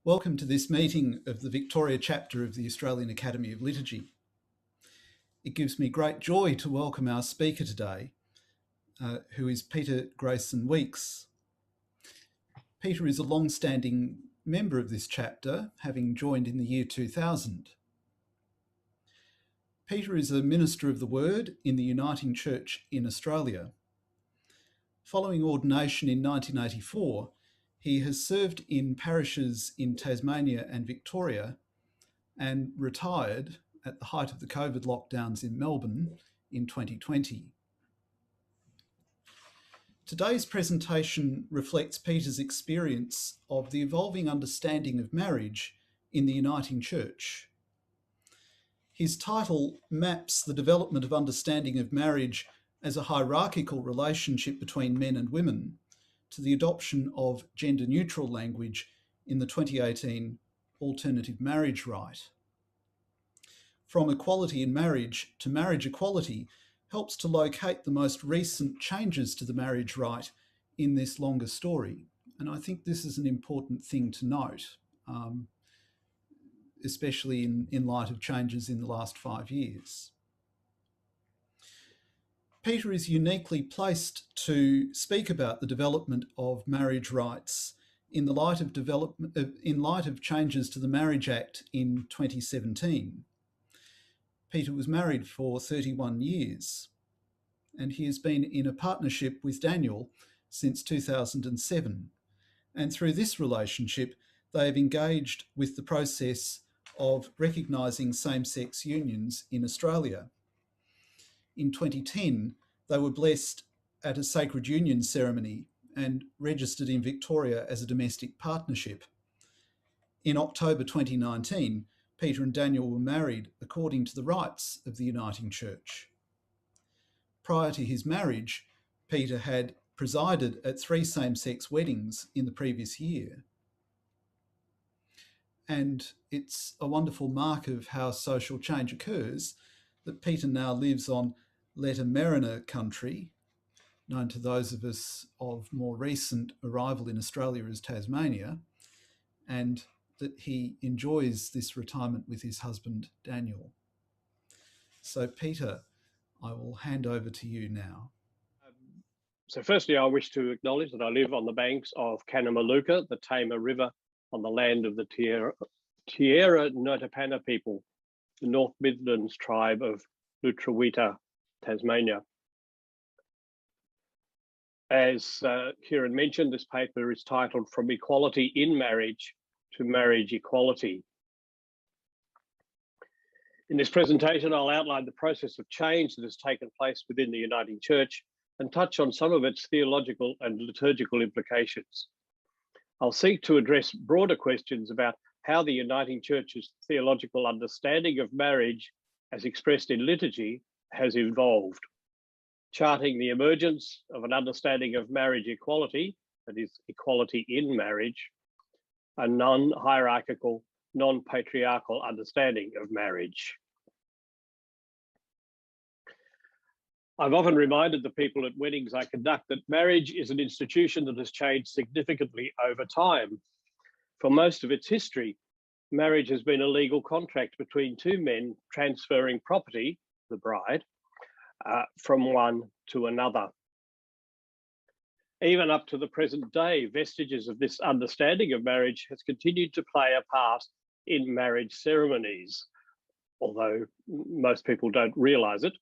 Welcome to this meeting of the Victoria chapter of the Australian Academy of Liturgy. It gives me great joy to welcome our speaker today, who is Peter Grayson Weeks. Peter is a long-standing member of this chapter, having joined in the year 2000. Peter is a minister of the Word in the Uniting Church in Australia. Following ordination in 1984, he has served in parishes in Tasmania and Victoria and retired at the height of the COVID lockdowns in Melbourne in 2020. Today's presentation reflects Peter's experience of the evolving understanding of marriage in the Uniting Church. His title maps the development of understanding of marriage as a hierarchical relationship between men and women to the adoption of gender-neutral language in the 2018 Alternative Marriage Rite. From equality in marriage to marriage equality helps to locate the most recent changes to the marriage rite in this longer story. And I think this is an important thing to note, especially in light of changes in the last 5 years. Peter is uniquely placed to speak about the development of marriage rights in the light of changes to the Marriage Act in 2017. Peter was married for 31 years, and he has been in a partnership with Daniel since 2007. And through this relationship, they have engaged with the process of recognising same-sex unions in Australia. In 2010, they were blessed at a sacred union ceremony and registered in Victoria as a domestic partnership. In October 2019, Peter and Daniel were married according to the rites of the Uniting Church. Prior to his marriage, Peter had presided at 3 same-sex weddings in the previous year. And it's a wonderful mark of how social change occurs that Peter now lives on Letta Merina country, known to those of us of more recent arrival in Australia as Tasmania, and that he enjoys this retirement with his husband, Daniel. So, Peter, I will hand over to you now. So firstly, I wish to acknowledge that I live on the banks of Kanamaluka, the Tamar River, on the land of the Tierra Notapana people, the North Midlands tribe of Lutruwita, Tasmania. As Kieran mentioned, this paper is titled From Equality in Marriage to Marriage Equality. In this presentation, I'll outline the process of change that has taken place within the Uniting Church and touch on some of its theological and liturgical implications. I'll seek to address broader questions about how the Uniting Church's theological understanding of marriage, as expressed in liturgy, has evolved, charting the emergence of an understanding of marriage equality, that is, equality in marriage, a non-hierarchical, non-patriarchal understanding of marriage. I've often reminded the people at weddings I conduct that marriage is an institution that has changed significantly over time. For most of its history, marriage has been a legal contract between 2 men transferring property, the bride, from one to another. Even up to the present day, vestiges of this understanding of marriage has continued to play a part in marriage ceremonies, although most people don't realise it.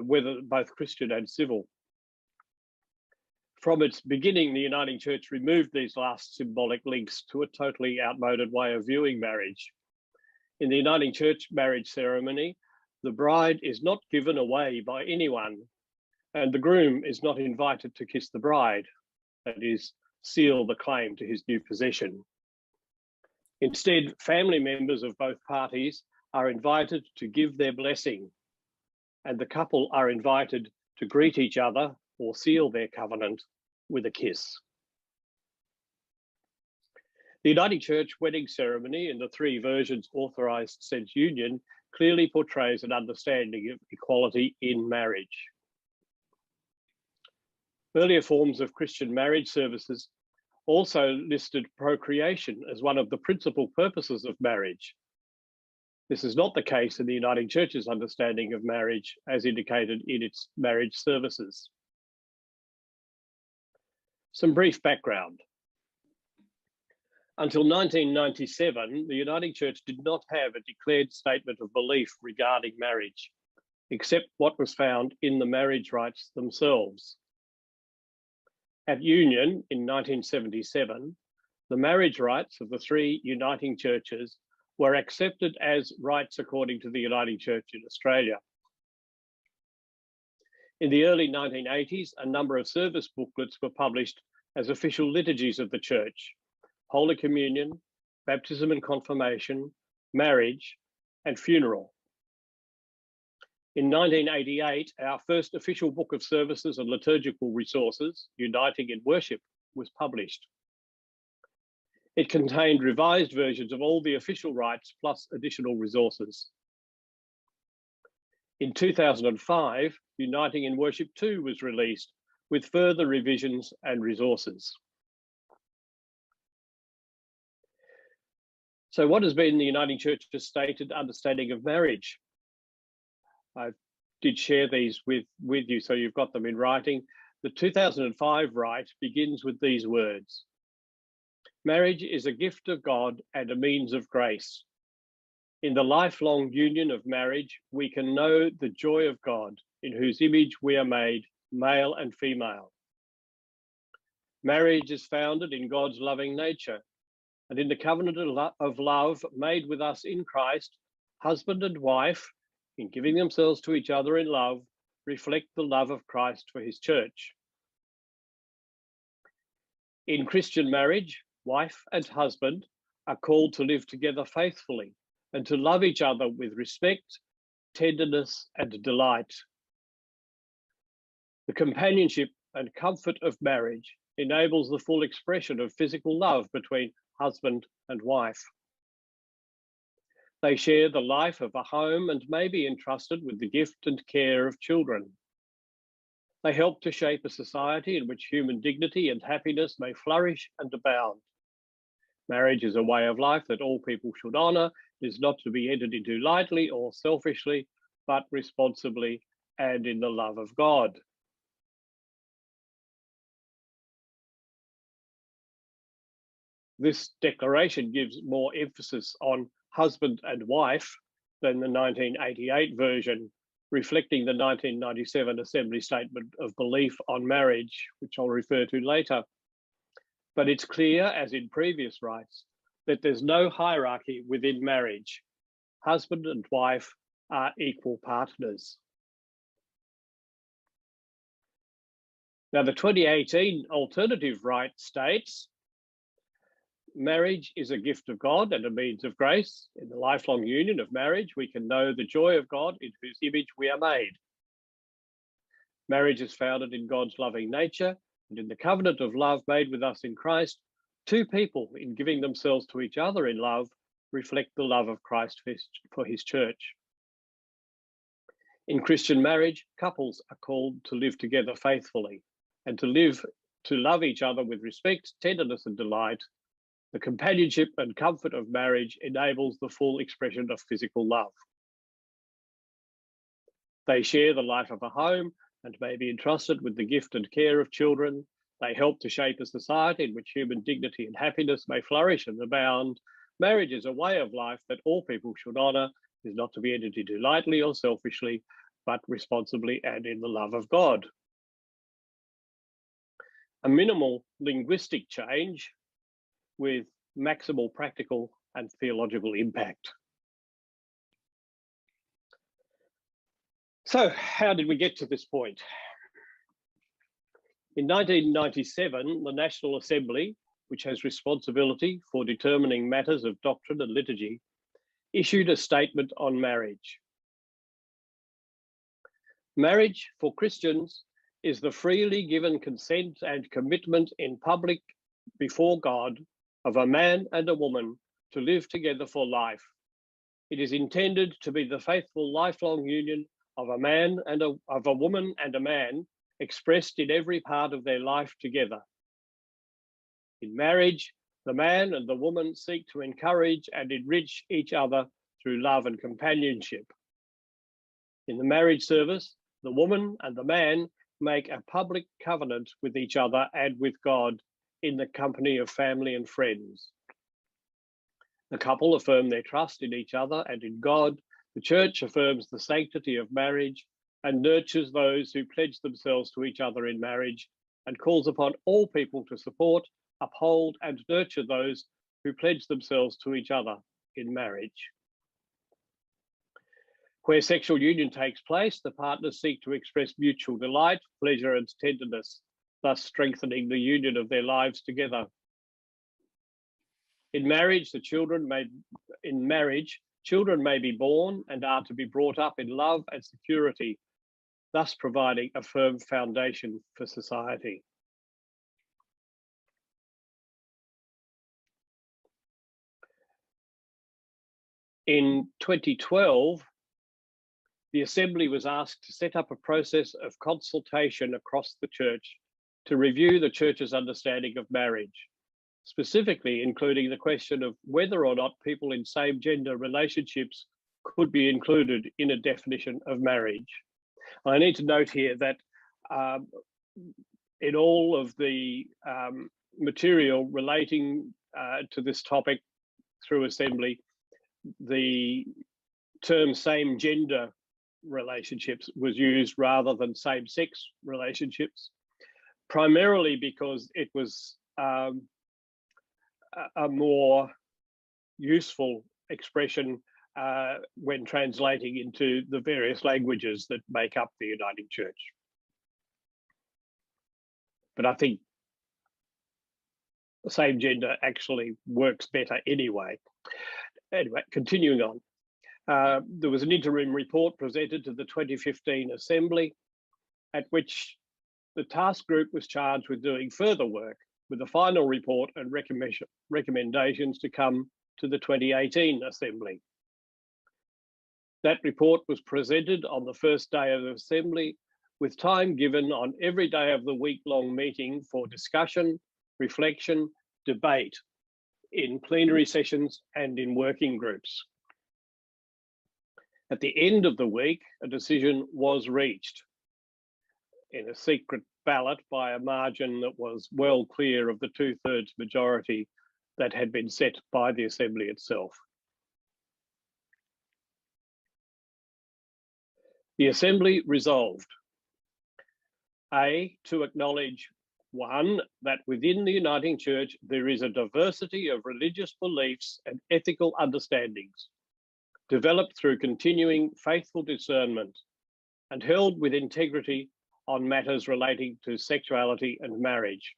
Whether both Christian and civil. From its beginning, the Uniting Church removed these last symbolic links to a totally outmoded way of viewing marriage. In the Uniting Church marriage ceremony, the bride is not given away by anyone, and the groom is not invited to kiss the bride, that is, seal the claim to his new possession. Instead, family members of both parties are invited to give their blessing, and the couple are invited to greet each other or seal their covenant with a kiss. The Uniting Church wedding ceremony in the 3 versions authorised since union clearly portrays an understanding of equality in marriage. Earlier forms of Christian marriage services also listed procreation as one of the principal purposes of marriage. This is not the case in the Uniting Church's understanding of marriage as indicated in its marriage services. Some brief background. Until 1997, the Uniting Church did not have a declared statement of belief regarding marriage, except what was found in the marriage rites themselves. At Union in 1977, the marriage rites of the three Uniting Churches were accepted as rites according to the Uniting Church in Australia. In the early 1980s, a number of service booklets were published as official liturgies of the Church: Holy Communion, Baptism and Confirmation, Marriage, and Funeral. In 1988, our first official book of services and liturgical resources, Uniting in Worship, was published. It contained revised versions of all the official rites plus additional resources. In 2005, Uniting in Worship 2 was released with further revisions and resources. So what has been the Uniting Church's stated understanding of marriage? I did share these with you, so you've got them in writing. The 2005 rite begins with these words: marriage is a gift of God and a means of grace. In the lifelong union of marriage, we can know the joy of God, in whose image we are made, male and female. Marriage is founded in God's loving nature, and in the covenant of love made with us in Christ, husband and wife, in giving themselves to each other in love, reflect the love of Christ for his church. In Christian marriage, wife and husband are called to live together faithfully and to love each other with respect, tenderness, and delight. The companionship and comfort of marriage enables the full expression of physical love between husband and wife. They share the life of a home and may be entrusted with the gift and care of children. They help to shape a society in which human dignity and happiness may flourish and abound. Marriage is a way of life that all people should honour. It is not to be entered into lightly or selfishly, but responsibly and in the love of God. This declaration gives more emphasis on husband and wife than the 1988 version, reflecting the 1997 Assembly Statement of Belief on Marriage, which I'll refer to later. But it's clear, as in previous rites, that there's no hierarchy within marriage. Husband and wife are equal partners. Now, the 2018 alternative rite states, marriage is a gift of God and a means of grace. In the lifelong union of marriage, we can know the joy of God in whose image we are made. Marriage is founded in God's loving nature, and in the covenant of love made with us in Christ, two people, in giving themselves to each other in love, reflect the love of Christ for his church. In Christian marriage, couples are called to live together faithfully and to love each other with respect, tenderness, and delight. The companionship and comfort of marriage enables the full expression of physical love. They share the life of a home and may be entrusted with the gift and care of children. They help to shape a society in which human dignity and happiness may flourish and abound. Marriage is a way of life that all people should honour, is not to be entered into lightly or selfishly, but responsibly and in the love of God. A minimal linguistic change with maximal practical and theological impact. So how did we get to this point? In 1997, the National Assembly, which has responsibility for determining matters of doctrine and liturgy, issued a statement on marriage. Marriage for Christians is the freely given consent and commitment in public before God of a man and a woman to live together for life. It is intended to be the faithful lifelong union of a woman and a man expressed in every part of their life together. In marriage, the man and the woman seek to encourage and enrich each other through love and companionship. In the marriage service, the woman and the man make a public covenant with each other and with God in the company of family and friends. The couple affirm their trust in each other and in God. The church affirms the sanctity of marriage and nurtures those who pledge themselves to each other in marriage, and calls upon all people to support, uphold, and nurture those who pledge themselves to each other in marriage. Where sexual union takes place, the partners seek to express mutual delight, pleasure, and tenderness, thus strengthening the union of their lives together. In marriage, children may be born and are to be brought up in love and security, thus providing a firm foundation for society. In 2012, the Assembly was asked to set up a process of consultation across the church to review the church's understanding of marriage, specifically including the question of whether or not people in same-gender relationships could be included in a definition of marriage. I need to note here that in all of the material relating to this topic through Assembly, the term same-gender relationships was used rather than same-sex relationships, primarily because it was a more useful expression when translating into the various languages that make up the Uniting Church. But I think the same gender actually works better anyway. Anyway, continuing on. There was an interim report presented to the 2015 Assembly, at which the task group was charged with doing further work, with a final report and recommendations to come to the 2018 Assembly. That report was presented on the first day of the Assembly, with time given on every day of the week-long meeting for discussion, reflection, debate in plenary sessions and in working groups. At the end of the week, a decision was reached in a secret ballot by a margin that was well clear of the 2/3 majority that had been set by the Assembly itself. The Assembly resolved, A, to acknowledge, 1, that within the Uniting Church there is a diversity of religious beliefs and ethical understandings, developed through continuing faithful discernment and held with integrity on matters relating to sexuality and marriage.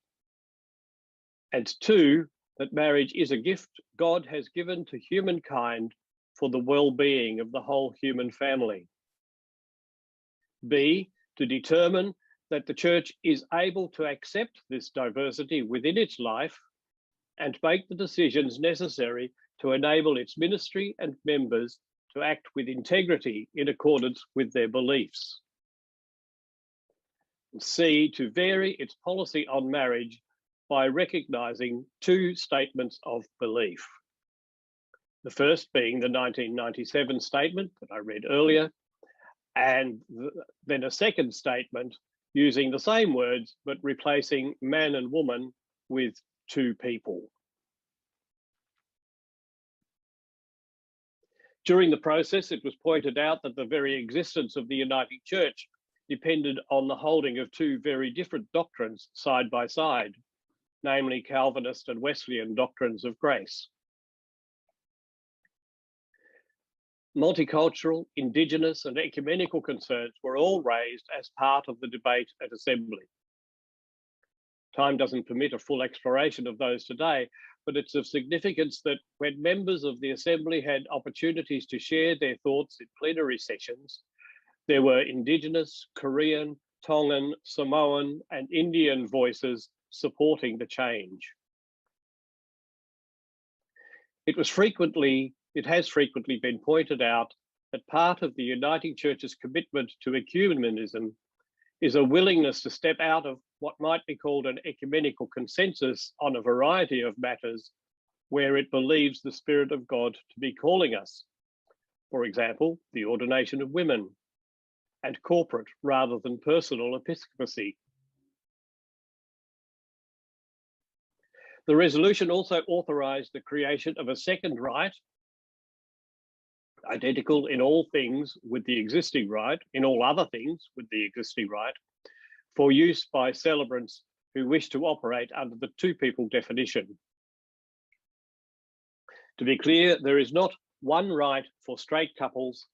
And 2, that marriage is a gift God has given to humankind for the well-being of the whole human family. B, to determine that the Church is able to accept this diversity within its life and make the decisions necessary to enable its ministry and members to act with integrity in accordance with their beliefs. C, to vary its policy on marriage by recognising 2 statements of belief. The first being the 1997 statement that I read earlier, and then a second statement using the same words, but replacing man and woman with 2 people. During the process, it was pointed out that the very existence of the Uniting Church depended on the holding of 2 very different doctrines side by side, namely Calvinist and Wesleyan doctrines of grace. Multicultural, Indigenous and ecumenical concerns were all raised as part of the debate at Assembly. Time doesn't permit a full exploration of those today, but it's of significance that when members of the Assembly had opportunities to share their thoughts in plenary sessions, there were Indigenous, Korean, Tongan, Samoan and Indian voices supporting the change. It has frequently been pointed out that part of the Uniting Church's commitment to ecumenism is a willingness to step out of what might be called an ecumenical consensus on a variety of matters where it believes the Spirit of God to be calling us. For example, the ordination of women and corporate rather than personal episcopacy. The resolution also authorised the creation of a second rite, identical in all things with the existing rite, in all other things with the existing rite, for use by celebrants who wish to operate under the two-people definition. To be clear, there is not one rite for straight couples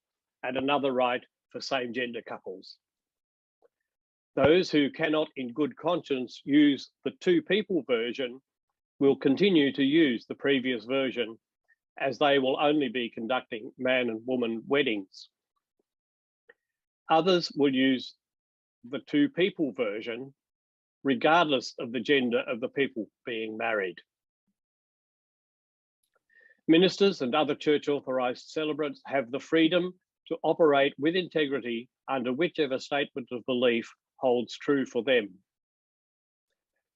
and another rite for same-gender couples. Those who cannot in good conscience use the two-people version will continue to use the previous version, as they will only be conducting man and woman weddings. Others will use the two-people version, regardless of the gender of the people being married. Ministers and other church authorised celebrants have the freedom to operate with integrity under whichever statement of belief holds true for them.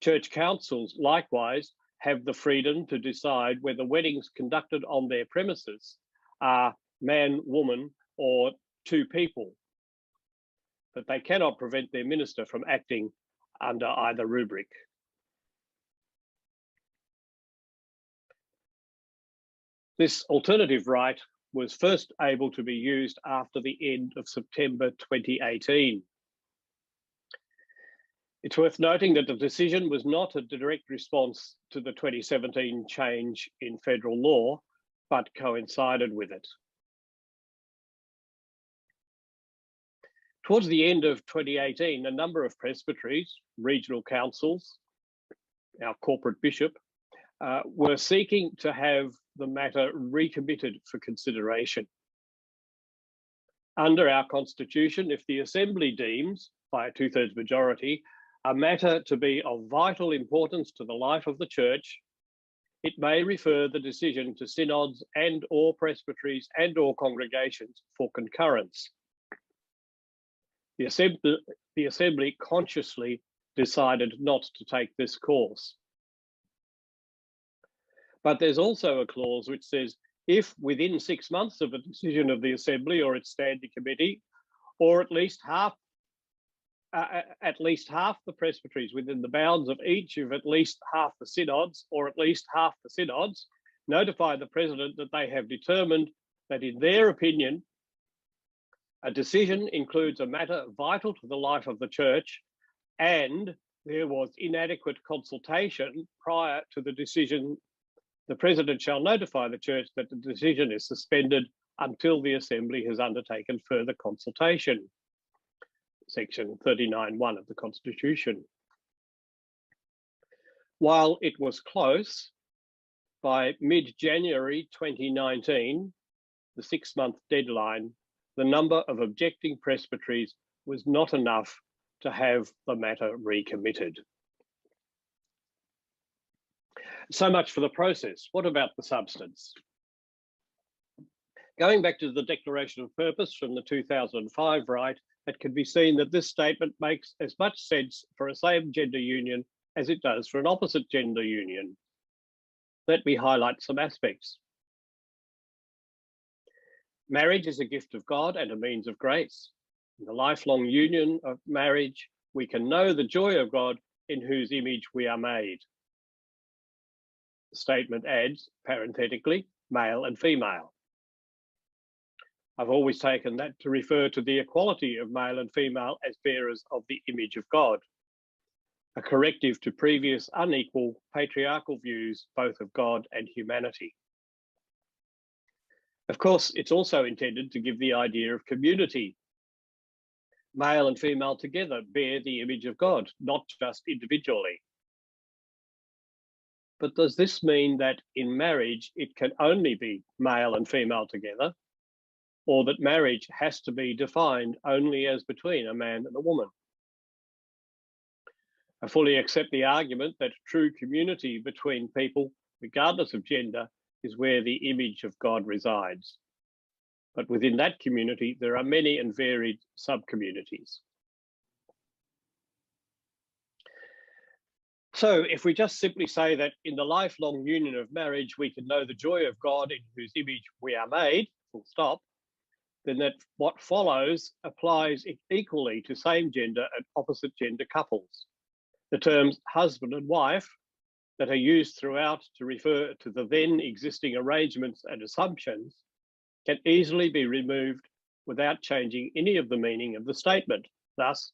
Church councils likewise have the freedom to decide whether weddings conducted on their premises are man, woman, or two people, but they cannot prevent their minister from acting under either rubric. This alternative rite was first able to be used after the end of September 2018. It's worth noting that the decision was not a direct response to the 2017 change in federal law, but coincided with it. Towards the end of 2018, a number of presbyteries, regional councils, our corporate bishop, were seeking to have the matter recommitted for consideration. Under our constitution, if the Assembly deems, by a 2/3 majority, a matter to be of vital importance to the life of the church, it may refer the decision to synods and or presbyteries and or congregations for concurrence. The Assembly consciously decided not to take this course. But there's also a clause which says, if within 6 months of a decision of the Assembly or its standing committee, or at least half the presbyteries within the bounds of each of at least half the synods, or at least half the synods, notify the president that they have determined that in their opinion, a decision includes a matter vital to the life of the church, and there was inadequate consultation prior to the decision, the president shall notify the church that the decision is suspended until the Assembly has undertaken further consultation. Section 39(1) of the Constitution. While it was close, by mid-January 2019, the 6-month deadline, the number of objecting presbyteries was not enough to have the matter recommitted. So much for the process. What about the substance? Going back to the Declaration of Purpose from the 2005 Rite, it can be seen that this statement makes as much sense for a same-gender union as it does for an opposite-gender union. Let me highlight some aspects. Marriage is a gift of God and a means of grace. In the lifelong union of marriage, we can know the joy of God in whose image we are made. The statement adds, parenthetically, male and female. I've always taken that to refer to the equality of male and female as bearers of the image of God, a corrective to previous unequal patriarchal views both of God and humanity. Of course, it's also intended to give the idea of community. Male and female together bear the image of God, not just individually. But does this mean that in marriage, it can only be male and female together, or that marriage has to be defined only as between a man and a woman? I fully accept the argument that true community between people, regardless of gender, is where the image of God resides. But within that community, there are many and varied sub-communities. So if we just simply say that in the lifelong union of marriage, we can know the joy of God in whose image we are made, full stop, then that what follows applies equally to same gender and opposite gender couples. The terms husband and wife that are used throughout to refer to the then existing arrangements and assumptions can easily be removed without changing any of the meaning of the statement. Thus,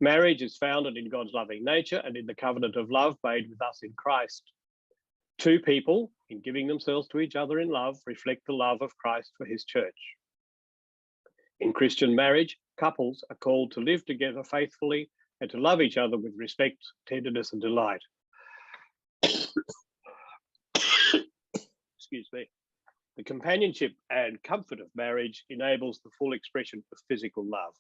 marriage is founded in God's loving nature and in the covenant of love made with us in Christ. Two people, in giving themselves to each other in love, reflect the love of Christ for his church. In Christian marriage, couples are called to live together faithfully and to love each other with respect, tenderness, and delight. Excuse me. The companionship and comfort of marriage enables the full expression of physical love.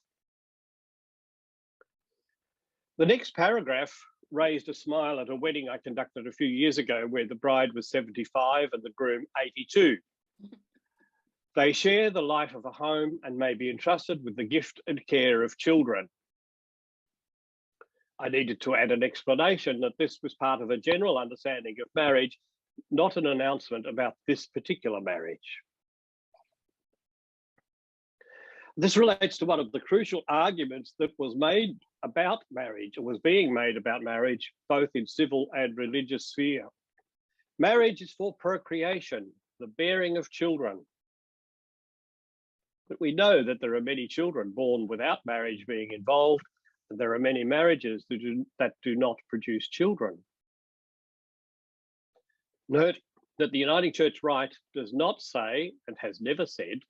The next paragraph raised a smile at a wedding I conducted a few years ago where the bride was 75 and the groom 82. They share the life of a home and may be entrusted with the gift and care of children. I needed to add an explanation that this was part of a general understanding of marriage, not an announcement about this particular marriage. This relates to one of the crucial arguments that was made about marriage, or was being made about marriage, both in civil and religious sphere. Marriage is for procreation, the bearing of children. But we know that there are many children born without marriage being involved, and there are many marriages that do not produce children. Note that the Uniting Church Rite does not say, and has never said,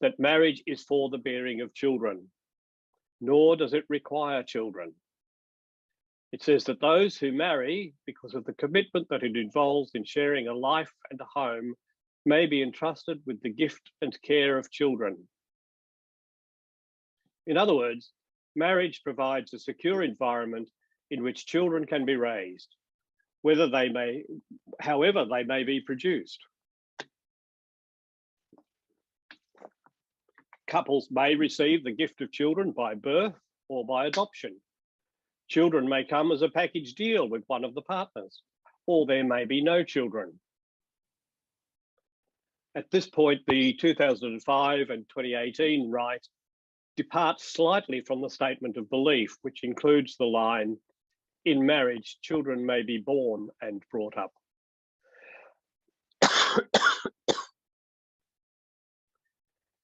that marriage is for the bearing of children, nor does it require children. It says that those who marry, because of the commitment that it involves in sharing a life and a home, may be entrusted with the gift and care of children. In other words, marriage provides a secure environment in which children can be raised, however they may be produced. Couples may receive the gift of children by birth or by adoption. Children may come as a package deal with one of the partners, or there may be no children. At this point, the 2005 and 2018 Rite departs slightly from the statement of belief, which includes the line, "In marriage, children may be born and brought up."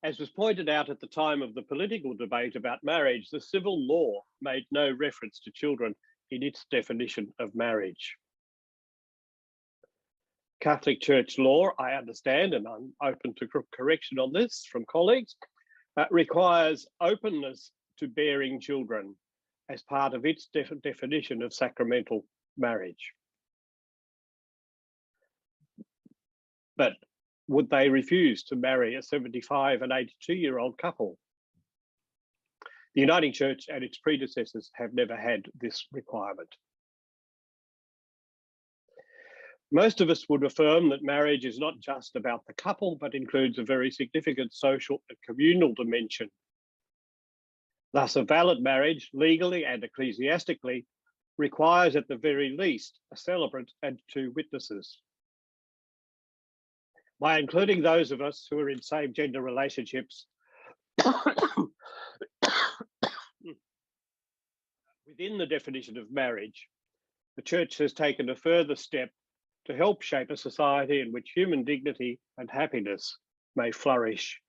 As was pointed out at the time of the political debate about marriage, the civil law made no reference to children in its definition of marriage. Catholic Church law, I understand, and I'm open to correction on this from colleagues, requires openness to bearing children as part of its definition of sacramental marriage. But would they refuse to marry a 75 and 82-year-old couple? The Uniting Church and its predecessors have never had this requirement. Most of us would affirm that marriage is not just about the couple, but includes a very significant social and communal dimension. Thus, a valid marriage, legally and ecclesiastically, requires at the very least a celebrant and two witnesses. By including those of us who are in same-gender relationships within the definition of marriage, the Church has taken a further step to help shape a society in which human dignity and happiness may flourish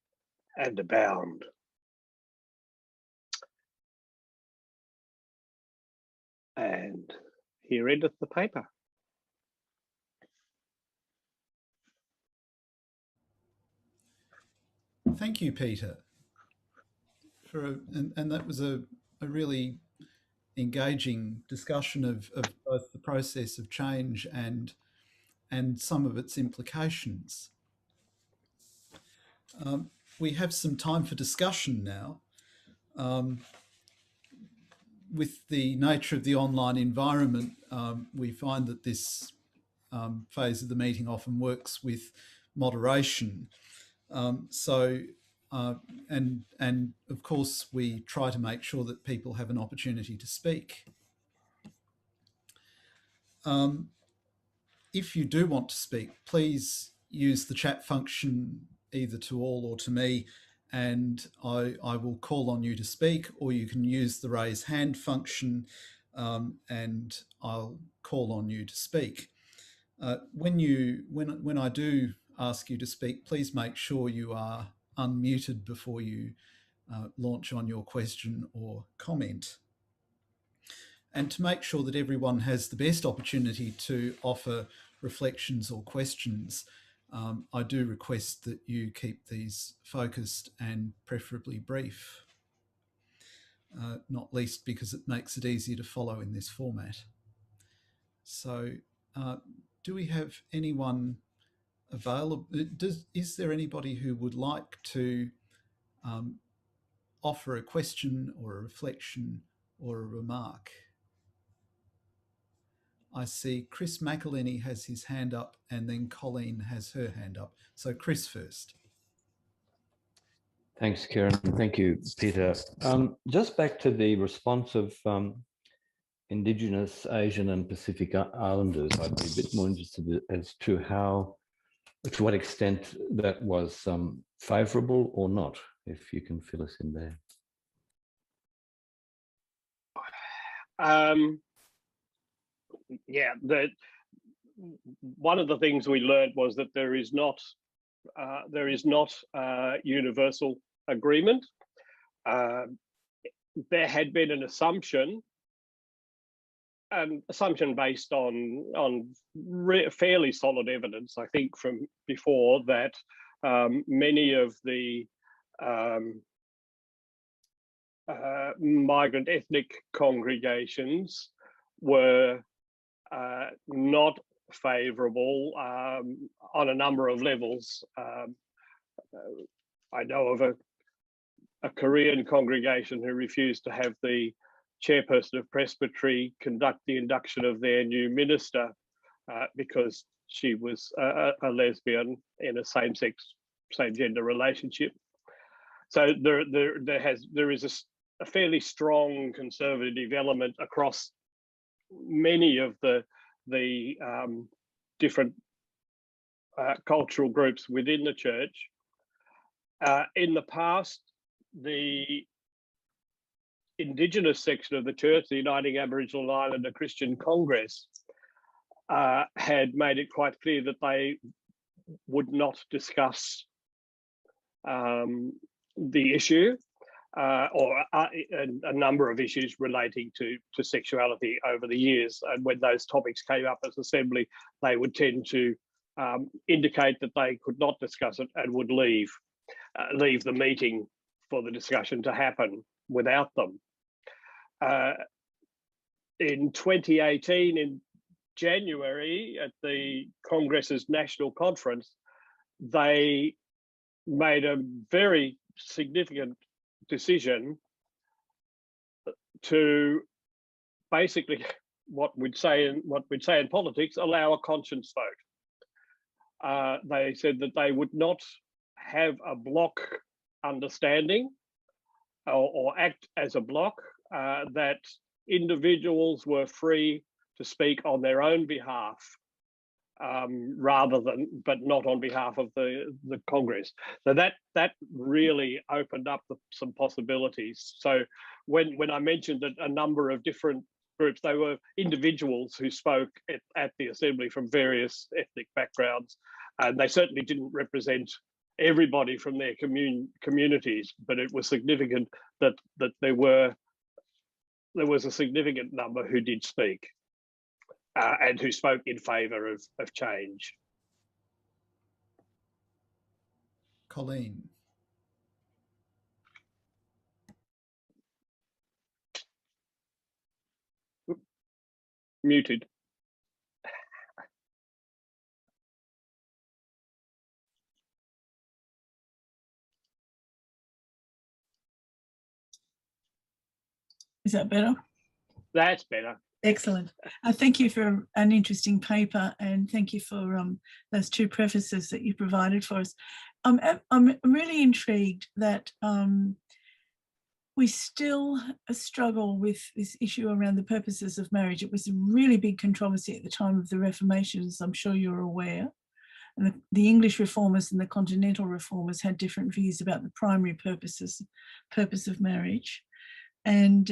and abound. And here endeth the paper. Thank you, Peter. And that was a really engaging discussion of both the process of change and some of its implications. We have some time for discussion now. With the nature of the online environment, we find that this phase of the meeting often works with moderation. And of course, we try to make sure that people have an opportunity to speak. If you do want to speak, please use the chat function either to all or to me, and I will call on you to speak, or you can use the raise hand function and I'll call on you to speak. When I do ask you to speak, please make sure you are unmuted before you launch on your question or comment. And to make sure that everyone has the best opportunity to offer reflections or questions, I do request that you keep these focused and preferably brief, not least because it makes it easier to follow in this format. So do we have anyone available? Is there anybody who would like to offer a question or a reflection or a remark? I see Chris McElhenney has his hand up and then Colleen has her hand up. So Chris first. Thanks, Karen. Thank you, Peter. Just back to the response of Indigenous, Asian and Pacific Islanders, I'd be a bit more interested as to what extent that was favourable or not, if you can fill us in there. Yeah, one of the things we learned was that there is not universal agreement. There had been an assumption based on fairly solid evidence, I think, from before, that many of the migrant ethnic congregations were not favourable on a number of levels. I know of a Korean congregation who refused to have the chairperson of Presbytery conduct the induction of their new minister because she was a lesbian in a same-gender relationship. So there is a fairly strong conservative element across many of the different cultural groups within the church. In the past, the Indigenous section of the church, the Uniting Aboriginal and Islander Christian Congress, had made it quite clear that they would not discuss the issue or a number of issues relating to sexuality over the years. And when those topics came up as assembly, they would tend to indicate that they could not discuss it and would leave the meeting for the discussion to happen without them. In 2018, in January, at the Congress's national conference, they made a very significant decision to basically what we'd say in politics, allow a conscience vote. They said that they would not have a block understanding or act as a block, that individuals were free to speak on their own behalf, but not on behalf of the Congress. So that really opened up some possibilities. So when I mentioned that a number of different groups, they were individuals who spoke at the assembly from various ethnic backgrounds, and they certainly didn't represent everybody from their communities, but it was significant that there was a significant number who did speak. And who spoke in favour of change. Colleen. Muted. Is that better? That's better. Excellent. Thank you for an interesting paper, and thank you for those two prefaces that you provided for us. I'm really intrigued that we still struggle with this issue around the purposes of marriage. It was a really big controversy at the time of the Reformation, as I'm sure you're aware. And the English reformers and the continental reformers had different views about the primary purpose of marriage. And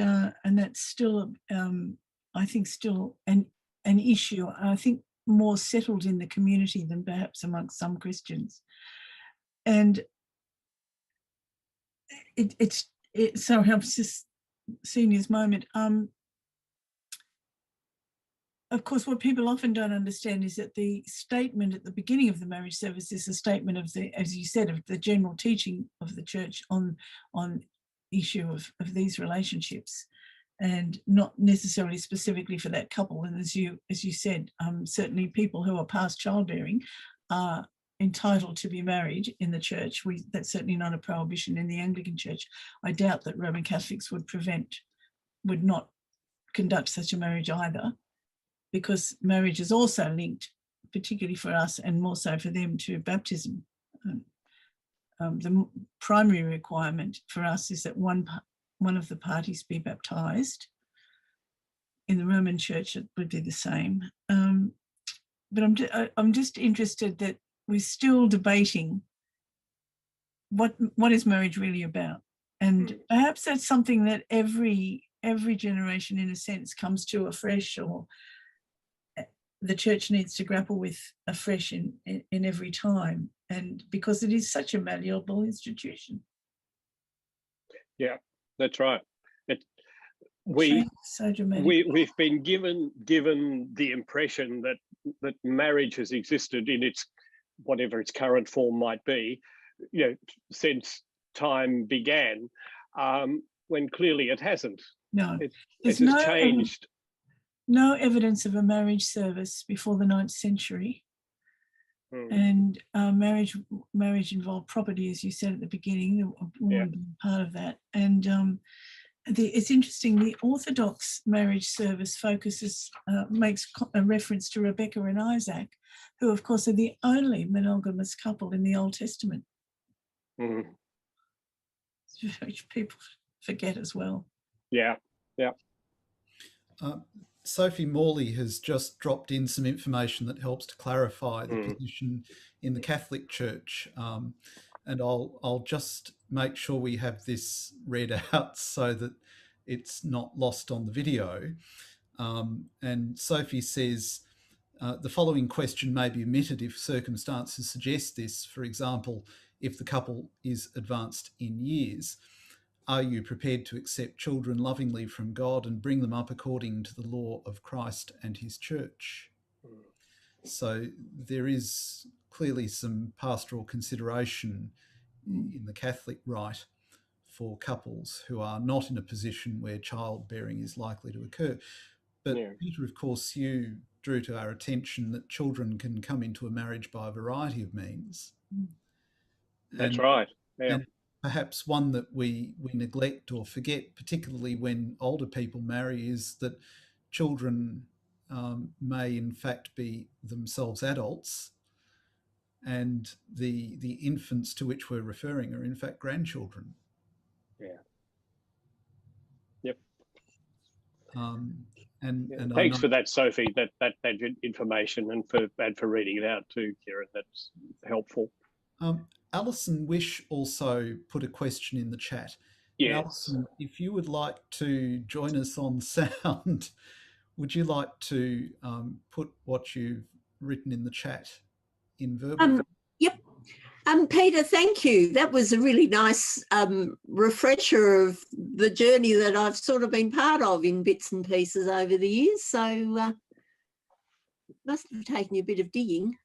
that's still, I think, still an issue. I think more settled in the community than perhaps amongst some Christians. And it's so helps this seniors moment. Of course, what people often don't understand is that the statement at the beginning of the marriage service is a statement of the, as you said, of the general teaching of the church on issue of these relationships, and not necessarily specifically for that couple. And as you said, certainly people who are past childbearing are entitled to be married in the church. That's certainly not a prohibition in the Anglican Church. I doubt that Roman Catholics would not conduct such a marriage either, because marriage is also linked, particularly for us and more so for them, to baptism. The primary requirement for us is that one of the parties be baptized. In the Roman Church, it would be the same. But I'm just interested that we're still debating what is marriage really about, and perhaps that's something that every generation, in a sense, comes to afresh, or the church needs to grapple with afresh in every time, and because it is such a malleable institution. Yeah, that's right. We've been given the impression that marriage has existed in its whatever its current form might be, since time began, when clearly it hasn't. No, it has changed. No evidence of a marriage service before the 9th century. And marriage involved property, as you said at the beginning, a woman being part of that. And it's interesting, the Orthodox marriage service makes a reference to Rebecca and Isaac, who of course are the only monogamous couple in the Old Testament, which people forget as well. Yeah. Sophie Morley has just dropped in some information that helps to clarify the position in the Catholic Church, and I'll just make sure we have this read out so that it's not lost on the video. And Sophie says, the following question may be omitted if circumstances suggest this. For example, if the couple is advanced in years. Are you prepared to accept children lovingly from God and bring them up according to the law of Christ and his church? So there is clearly some pastoral consideration in the Catholic rite for couples who are not in a position where childbearing is likely to occur. But Peter, of course, you drew to our attention that children can come into a marriage by a variety of means. That's right. Yeah. And perhaps one that we neglect or forget, particularly when older people marry, is that children may in fact be themselves adults, and the infants to which we're referring are in fact grandchildren. Yeah. Yep. And thanks for that, Sophie. That information, and for reading it out too, Kieran. That's helpful. Alison Wish also put a question in the chat. Yes. Alison, if you would like to join us on sound, would you like to put what you've written in the chat in verbal? Yep. Peter, thank you. That was a really nice refresher of the journey that I've sort of been part of in bits and pieces over the years. So must have taken you a bit of digging.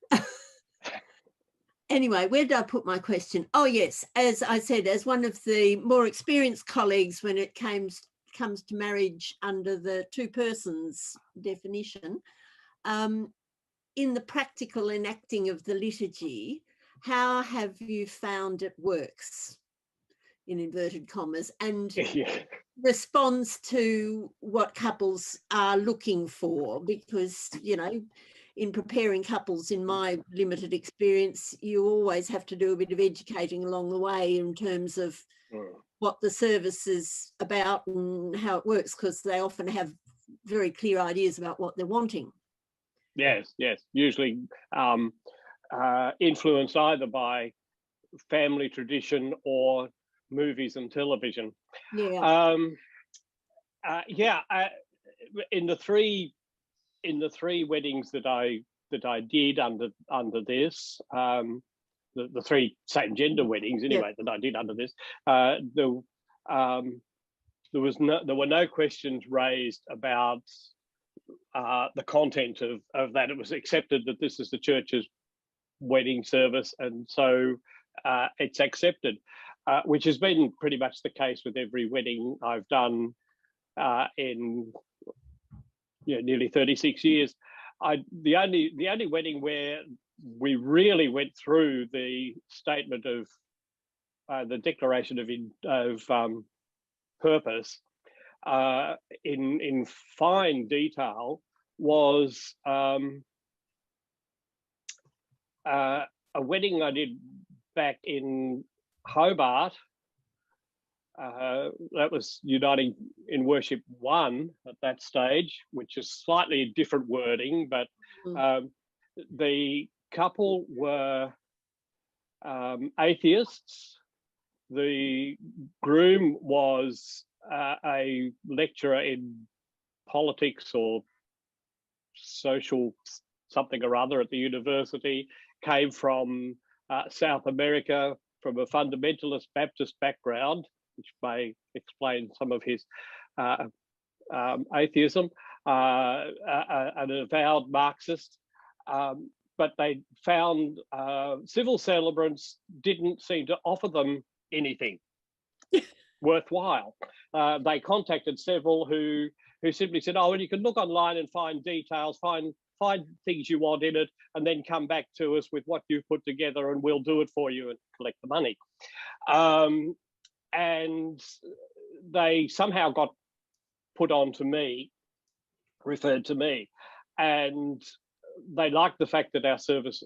Anyway, where did I put my question? Oh, yes. As I said, as one of the more experienced colleagues when it comes to marriage under the two persons definition, in the practical enacting of the liturgy, how have you found it works, in inverted commas, and responds to what couples are looking for? Because, in preparing couples, in my limited experience, you always have to do a bit of educating along the way in terms of what the service is about and how it works, because they often have very clear ideas about what they're wanting. Yes, yes. Usually influenced either by family tradition or movies and television. Yeah. In the three weddings that I did under this, the three same gender weddings anyway that I did under this, there were no questions raised about the content of that. It was accepted that this is the church's wedding service, and so it's accepted, which has been pretty much the case with every wedding I've done in nearly 36 years. The only wedding where we really went through the statement of the declaration of purpose in fine detail was a wedding I did back in Hobart. That was Uniting in Worship 1 at that stage, which is slightly different wording, but the couple were atheists. The groom was a lecturer in politics or social something or other at the university, came from South America, from a fundamentalist Baptist background, which may explain some of his atheism, an avowed Marxist. But they found civil celebrants didn't seem to offer them anything worthwhile. They contacted several who simply said, "Oh, well, you can look online and find details, find things you want in it, and then come back to us with what you've put together, and we'll do it for you and collect the money." And they somehow got put on to me, referred to me, and they liked the fact that our service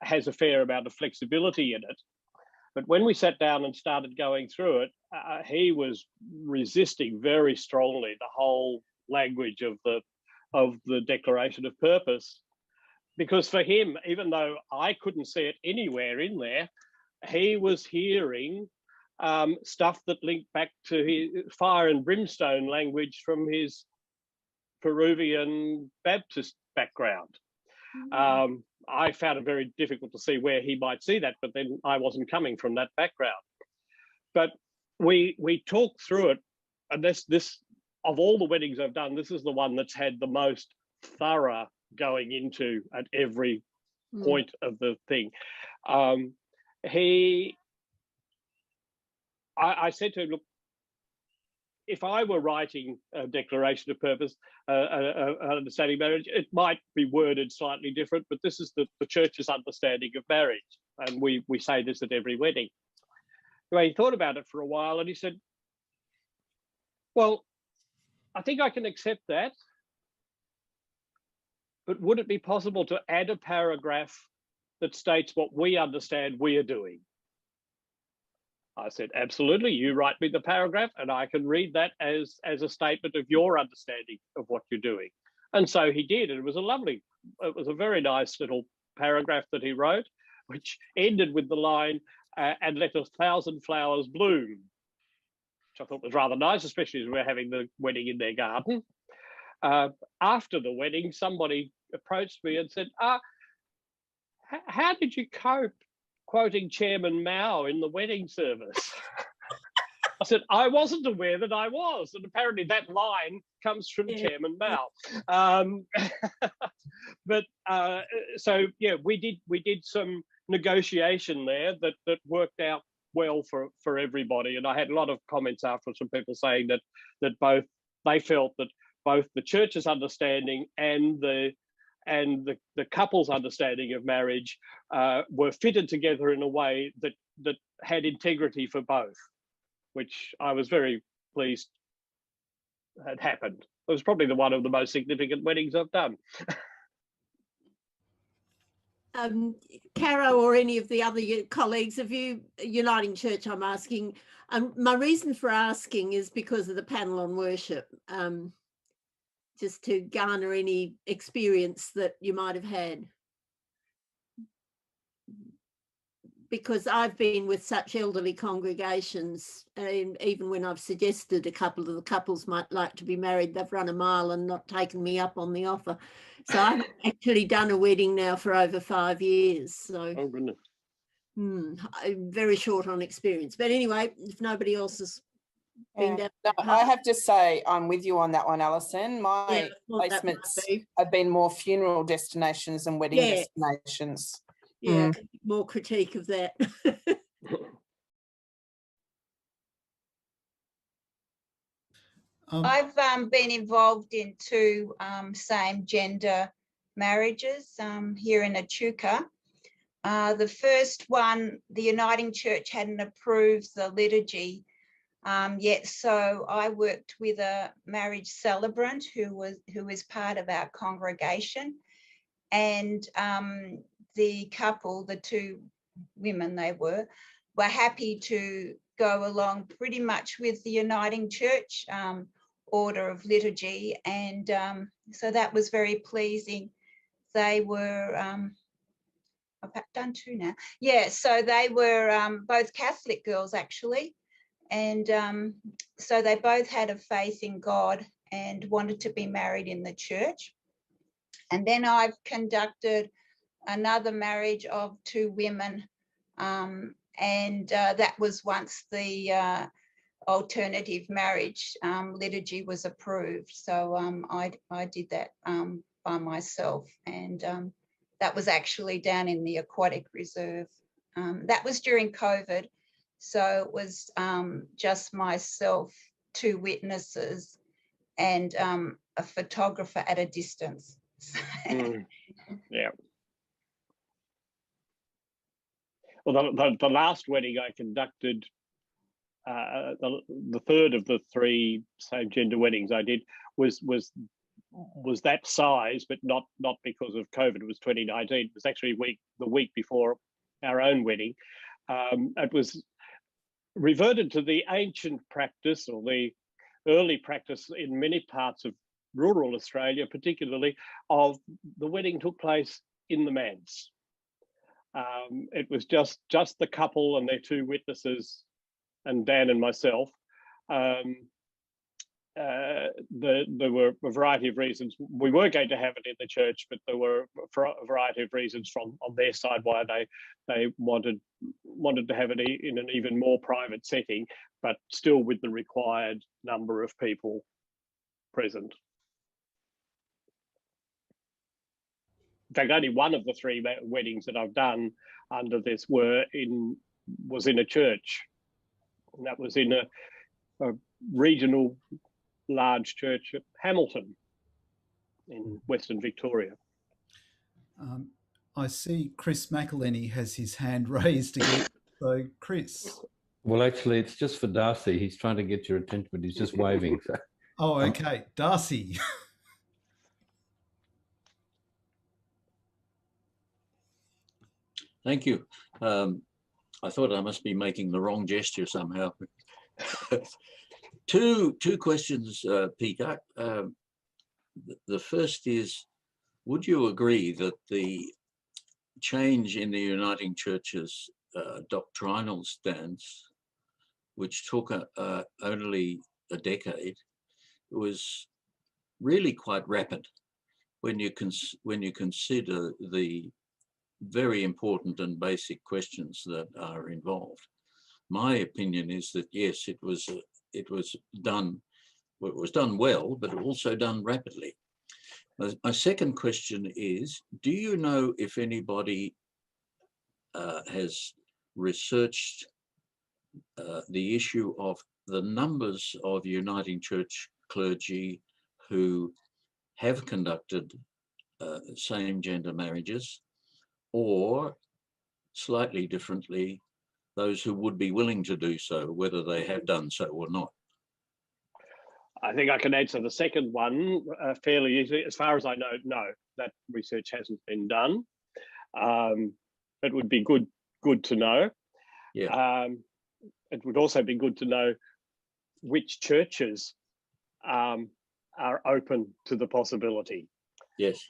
has a fair amount of flexibility in it. But when we sat down and started going through it, he was resisting very strongly the whole language of the Declaration of Purpose, because for him, even though I couldn't see it anywhere in there, he was hearing stuff that linked back to his fire and brimstone language from his Peruvian Baptist background. I found it very difficult to see where he might see that, but then I wasn't coming from that background. But we talked through it, and this of all the weddings I've done, this is the one that's had the most thorough going into at every point of the thing. I said to him, look, if I were writing a declaration of purpose, an understanding marriage, it might be worded slightly different, but this is the church's understanding of marriage. And we say this at every wedding. Anyway, he thought about it for a while and he said, well, I think I can accept that, but would it be possible to add a paragraph that states what we understand we are doing? I said, absolutely, you write me the paragraph and I can read that as a statement of your understanding of what you're doing. And so he did, and it was a very nice little paragraph that he wrote, which ended with the line, and let 1,000 flowers bloom, which I thought was rather nice, especially as we're having the wedding in their garden. After the wedding, somebody approached me and said, how did you cope quoting Chairman Mao in the wedding service? I said, I wasn't aware that I was. And apparently that line comes from Chairman Mao. So yeah, we did some negotiation there that worked out well for everybody. And I had a lot of comments afterwards from people saying that both they felt that both the church's understanding and the couple's understanding of marriage were fitted together in a way that had integrity for both, which I was very pleased had happened. It was probably one of the most significant weddings I've done. Caro or any of the other colleagues of Uniting Church, I'm asking. My reason for asking is because of the panel on worship, just to garner any experience that you might have had. Because I've been with such elderly congregations, and even when I've suggested a couple of the couples might like to be married, they've run a mile and not taken me up on the offer. So I've actually done a wedding now for over 5 years. So Oh, goodness. I'm very short on experience. But anyway, if nobody else has been down No, that I path, have to say I'm with you on that one, Alison. My yeah, I thought that might placements be. have been more funeral destinations than wedding Yeah. destinations. Yeah, more critique of that. I've been involved in 2 same-gender marriages here in Echuca. The first one, the Uniting Church hadn't approved the liturgy yet, so I worked with a marriage celebrant who is part of our congregation, and the couple, the 2 women they were happy to go along pretty much with the Uniting Church order of liturgy, and so that was very pleasing. They were, I've done 2 now. Yeah, so they were both Catholic girls actually, and so they both had a faith in God and wanted to be married in the church. And then I've conducted another marriage of 2 women, and that was once the alternative marriage liturgy was approved. So I did that by myself, and that was actually down in the aquatic reserve. That was during COVID, so it was just myself, 2 witnesses, and a photographer at a distance. Yeah. Well, the last wedding I conducted, the third of the 3 same-gender weddings I did was that size, but not because of COVID. It was 2019. It was actually the week before our own wedding. It was reverted to the ancient practice, or the early practice in many parts of rural Australia, particularly, of the wedding took place in the manse. It was just the couple and their 2 witnesses, and Dan and myself. There were a variety of reasons. We were going to have it in the church, but there were a variety of reasons on their side why they wanted to have it in an even more private setting, but still with the required number of people present. In fact, only one of the 3 weddings that I've done under this was in a church, and that was in a regional large church at Hamilton in Western Victoria. I see Chris McElhenney has his hand raised again. So, Chris. Well, actually, it's just for Darcy. He's trying to get your attention, but he's just waving. So. Oh, okay. Darcy. Thank you. I thought I must be making the wrong gesture somehow. Two questions, Peter. The first is, would you agree that the change in the Uniting Church's doctrinal stance, which took only a decade, was really quite rapid when you consider the very important and basic questions that are involved? My opinion is that yes, it was done well, but also done rapidly. My second question is, do you know if anybody has researched the issue of the numbers of Uniting Church clergy who have conducted same-gender marriages, or slightly differently, those who would be willing to do so, whether they have done so or not? I think I can answer the second one fairly easily. As far as I know, no, that research hasn't been done. It would be good to know. Yeah. It would also be good to know which churches are open to the possibility. Yes.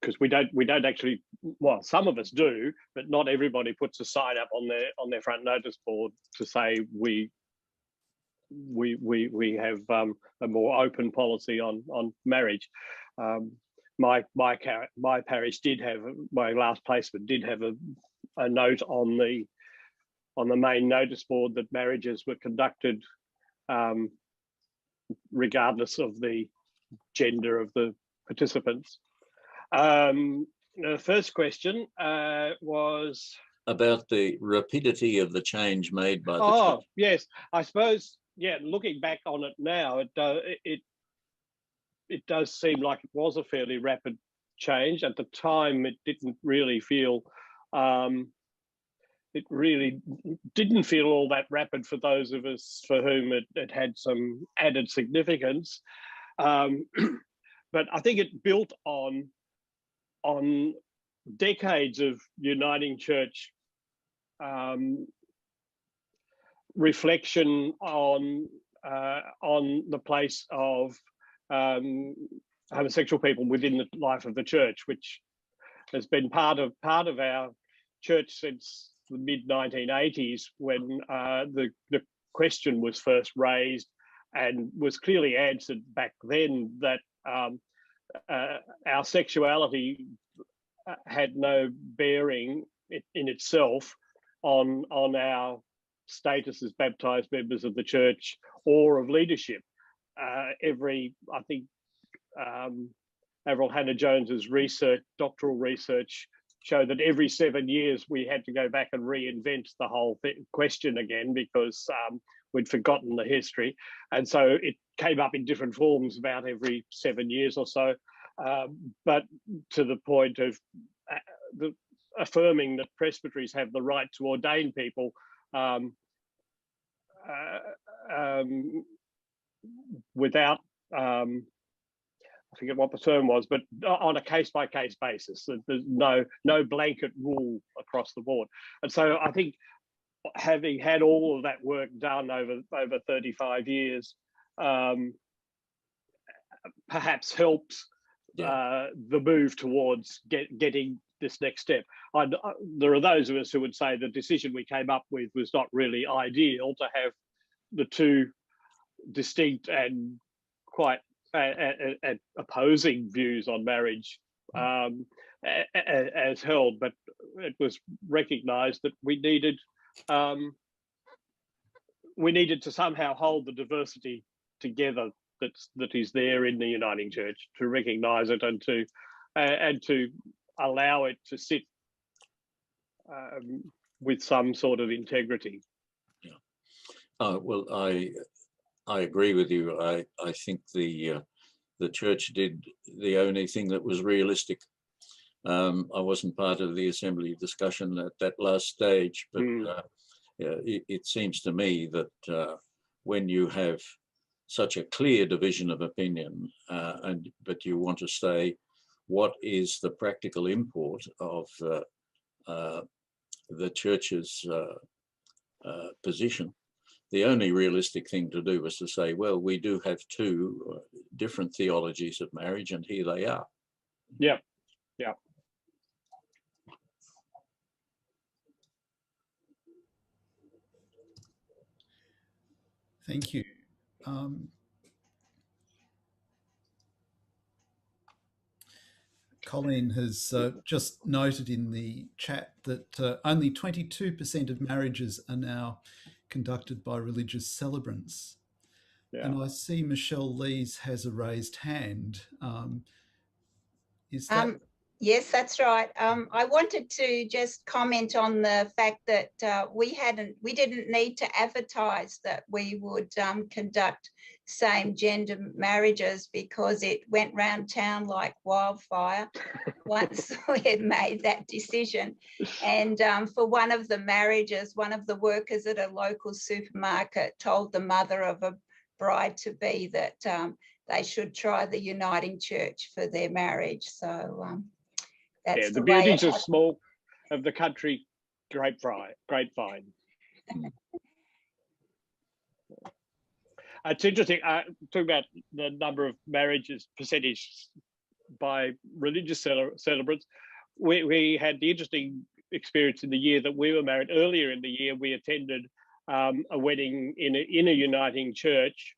Because we don't actually, well, some of us do, but not everybody puts a sign up on their front notice board to say we have a more open policy on marriage. My parish did have, my last placement did have a note on the main notice board that marriages were conducted regardless of the gender of the participants. The first question was about the rapidity of the change made by the church. Yes, I suppose, yeah, looking back on it now, it does seem like it was a fairly rapid change. At the time, it didn't really feel all that rapid for those of us for whom it had some added significance. But I think it built on decades of Uniting Church reflection on the place of homosexual people within the life of the church, which has been part of our church since the mid-1980s, when the question was first raised, and was clearly answered back then that our sexuality had no bearing in itself on our status as baptized members of the church or of leadership. I think Avril Hannah-Jones's doctoral research showed that every 7 years we had to go back and reinvent the whole question again, because we'd forgotten the history. And so it came up in different forms about every 7 years or so. But to the point of affirming that presbyteries have the right to ordain people without, I forget what the term was, but on a case-by-case basis. There's no blanket rule across the board. And so I think having had all of that work done over 35 years perhaps helps the move towards getting this next step. There are those of us who would say the decision we came up with was not really ideal, to have the two distinct and quite opposing views on marriage as held, but it was recognised that we needed to somehow hold the diversity together that is there in the Uniting Church, to recognise it and to allow it to sit with some sort of integrity. Yeah. Well, I agree with you. I think the church did the only thing that was realistic. I wasn't part of the assembly discussion at that last stage, but it seems to me that when you have such a clear division of opinion, but you want to say what is the practical import of the church's position, the only realistic thing to do was to say, well, we do have two different theologies of marriage, and here they are. Yeah, yeah. Thank you. Colleen has just noted in the chat that only 22% of marriages are now conducted by religious celebrants. Yeah. And I see Michelle Lees has a raised hand. Is that... Yes, that's right. I wanted to just comment on the fact that we didn't need to advertise that we would conduct same-gender marriages, because it went round town like wildfire once we had made that decision. And for one of the marriages, one of the workers at a local supermarket told the mother of a bride-to-be that they should try the Uniting Church for their marriage. So That's Yeah, the way it beauties of happened. small, of the country grapevine. It's interesting, talking about the number of marriages, percentage by religious celebrants. We had the interesting experience in the year that we were married. Earlier in the year, we attended a wedding in a uniting church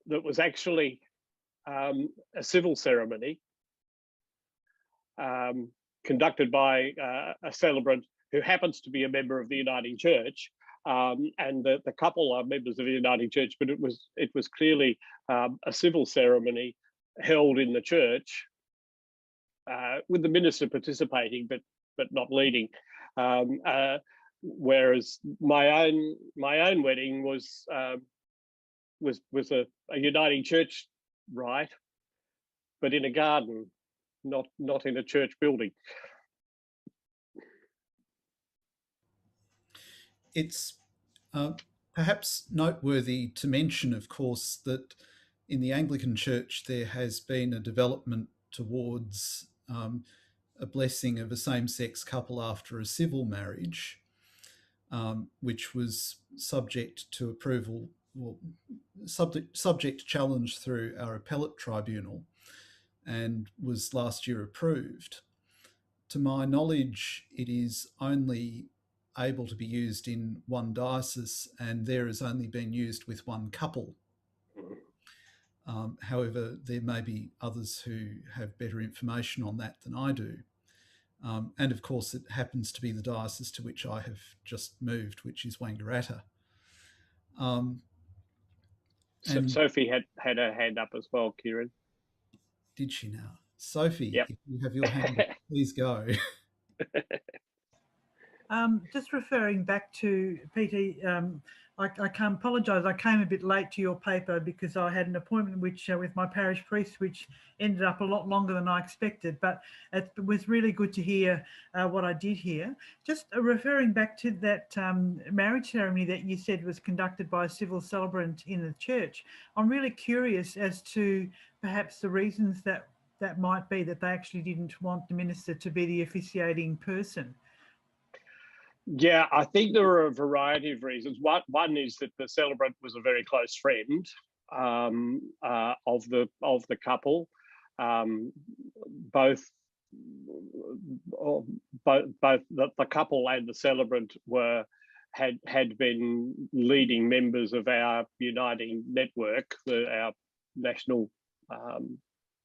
that was actually a civil ceremony conducted by a celebrant who happens to be a member of the uniting church. And the couple are members of the uniting church, but it was clearly a civil ceremony held in the church with the minister participating, but not leading. Whereas my own wedding was a uniting church rite, but in a garden, not in a church building. It's perhaps noteworthy to mention, of course, that in the Anglican Church there has been a development towards a blessing of a same-sex couple after a civil marriage, which was subject to approval, well, subject to challenge through our appellate tribunal, and was last year approved. To my knowledge, it is only able to be used in one diocese, and there has only been used with one couple. However, there may be others who have better information on that than I do. And of course, it happens to be the diocese to which I have just moved, which is Wangaratta. So Sophie had her hand up as well, Kieran. Did she now? Sophie, Yep. If you have your hand up, please go. Just referring back to Peter, I can apologise. I came a bit late to your paper because I had an appointment with my parish priest, which ended up a lot longer than I expected. But it was really good to hear what I did hear. Just referring back to that marriage ceremony that you said was conducted by a civil celebrant in the church, I'm really curious as to perhaps the reasons that might be that they actually didn't want the minister to be the officiating person. Yeah, I think there are a variety of reasons. One is that the celebrant was a very close friend of the couple. Both the couple and the celebrant had been leading members of our uniting network, our national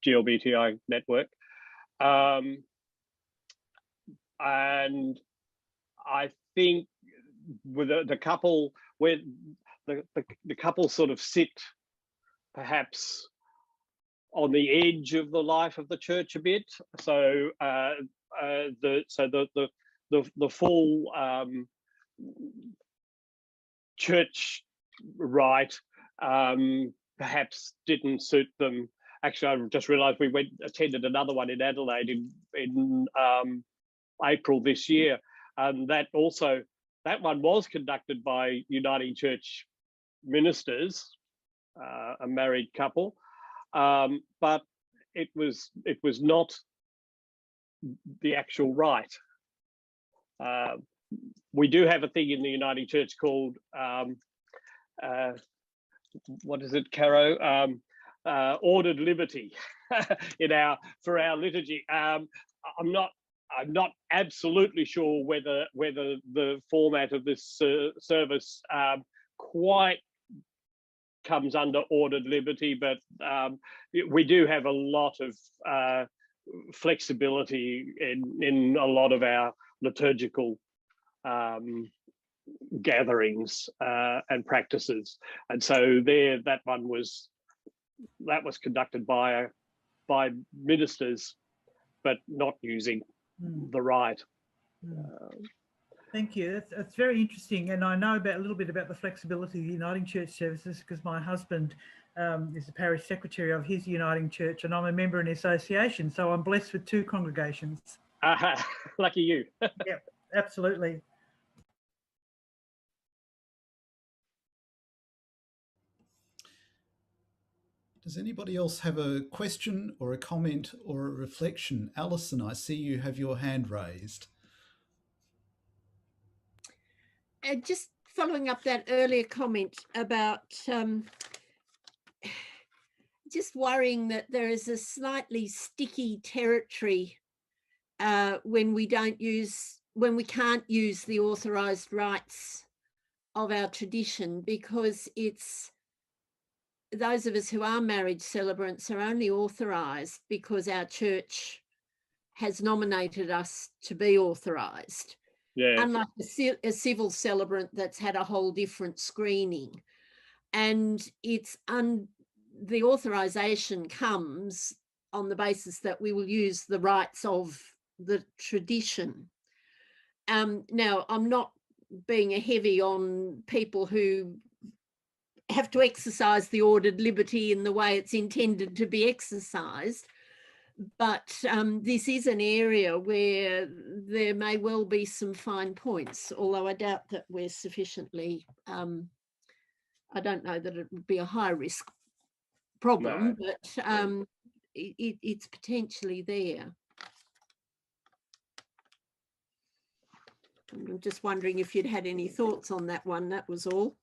GLBTI network, and I think with the couple, where the couple sort of sit perhaps on the edge of the life of the church a bit. So the full church rite perhaps didn't suit them. Actually, I just realised we attended another one in Adelaide in April this year. That one was conducted by Uniting Church ministers, a married couple, but it was not the actual rite. We do have a thing in the Uniting Church called what is it, Caro? Ordered liberty for our liturgy. I'm not absolutely sure whether the format of this service quite comes under ordered liberty, but we do have a lot of flexibility in a lot of our liturgical gatherings and practices, and so that was conducted by ministers, but not using the rite. Thank you. That's very interesting, and I know a little bit about the flexibility of the Uniting Church services because my husband is the parish secretary of his Uniting Church, and I'm a member in the association, so I'm blessed with two congregations. Lucky you. Yep, absolutely. Does anybody else have a question or a comment or a reflection? Alison, I see you have your hand raised. Just following up that earlier comment about just worrying that there is a slightly sticky territory when we can't use the authorised rites of our tradition, because it's those of us who are marriage celebrants are only authorised because our church has nominated us to be authorised. Yeah. Unlike a civil celebrant that's had a whole different screening. And the authorisation comes on the basis that we will use the rites of the tradition. Now, I'm not being a heavy on people who have to exercise the ordered liberty in the way it's intended to be exercised. But this is an area where there may well be some fine points, although I doubt that we're sufficiently, I don't know that it would be a high risk problem, No. but it's potentially there. I'm just wondering if you'd had any thoughts on that one, that was all.